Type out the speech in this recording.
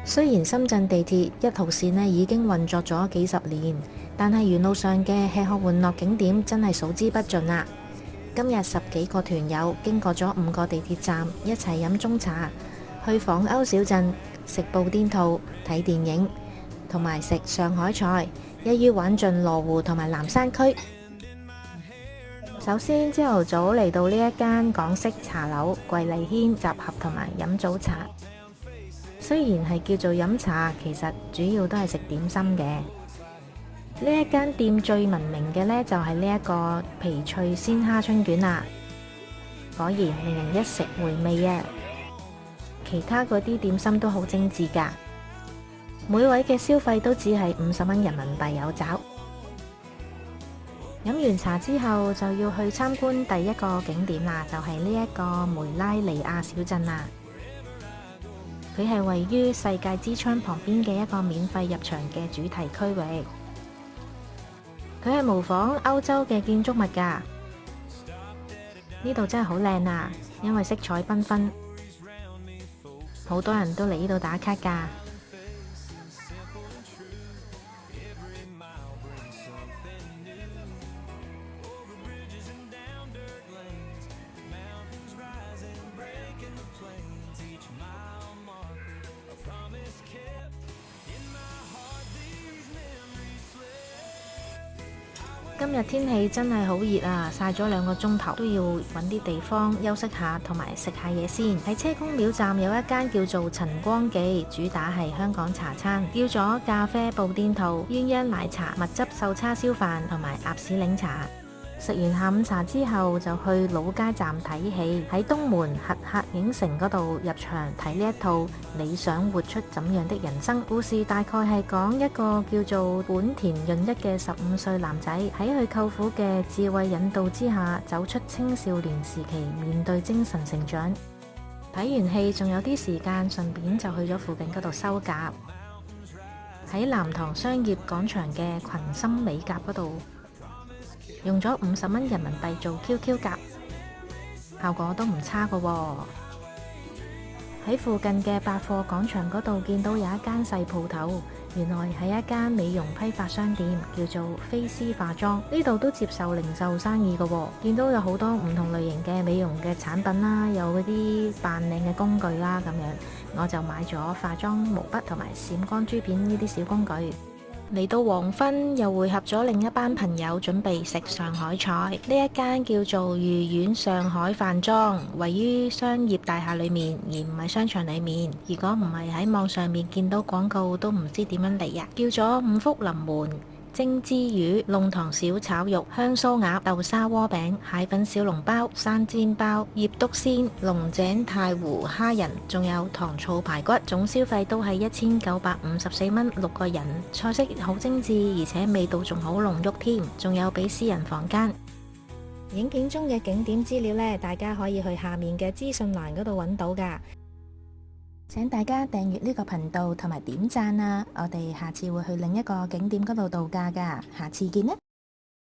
雖然深圳地鐵1號線呢已經運作咗幾十年，但係沿路上嘅吃喝玩樂景點真係數之不盡啦。今日10幾個團友經過咗5個地鐵站，一齊飲中茶，去訪歐小鎮食布甸兔、睇電影，同埋食上海菜，一於玩盡羅湖同埋南山區。首先朝頭早嚟到呢一間港式茶樓桂麗軒集合同埋飲早茶。雖然係叫做飲茶，其實主要都係食點心嘅。呢一間店最聞名嘅呢，就係呢一個皮脆鮮蝦春卷啦，果然令人一食回味啊！其他嗰啲點心都好精緻噶，每位嘅消費都只係50蚊人民幣有找。飲完茶之後就要去參觀第一個景點啦，就係呢一個梅拉尼亞小鎮啦。佢係位於世界之窗旁邊嘅一個免費入場嘅主題區域。佢係模仿歐洲嘅建築物㗎。呢度真係好靚啊，因為色彩繽紛，好多人都嚟呢度打卡㗎。今日天氣真係好熱啊，曬咗2個鐘頭，都要揾啲地方休息下，同埋食下嘢先。喺車公廟站有一間叫做陳光記，主打係香港茶餐，叫咗咖啡布甸兔、鴛鴦奶茶、蜜汁瘦叉燒飯同埋鴨屎檸茶。食完下午茶之後，就去老街站睇戲，喺東門核客影城嗰度入場睇呢一套《你想活出怎樣的人生》。故事大概係講一個叫做本田潤一嘅15歲男仔，喺佢舅父嘅智慧引導之下，走出青少年時期，面對精神成長。睇完戲仲有啲時間，順便就去咗附近嗰度修甲，喺南塘商業廣場嘅群心美甲嗰度，用咗50蚊人民幣做 QQ 甲，效果都唔差㗎喎。喺附近嘅百貨廣場嗰度見到有一間細鋪頭，原來係一間美容批發商店，叫做菲絲化妝。呢度都接受零售生意㗎喎，見到有好多唔同類型嘅美容嘅產品啦，有嗰啲扮靚嘅工具啦咁樣，我就買咗化妝毛筆同埋閃光珠片呢啲小工具。嚟到黃昏，又會合咗另一班朋友準備食上海菜。呢一間叫做御苑上海飯莊，位於商業大廈裏面，而唔係商場裏面。如果唔係喺網上面見到廣告，都唔知點樣嚟呀。叫咗5福臨門、蒸枝魚、弄堂小炒肉、香酥鴨、豆沙鍋餅、蟹粉小籠包、生煎包、葉篤鮮、龍井太湖蝦仁，仲有糖醋排骨，總消費都係1954蚊6個人。菜式好精緻，而且味道仲好濃郁添，仲有俾私人房間。影片中嘅景點資料呢，大家可以去下面嘅資訊欄嗰度揾到㗎。請大家訂閱呢個頻道同埋點讚啊！我哋下次會去另一個景點嗰度度假㗎，下次見啦！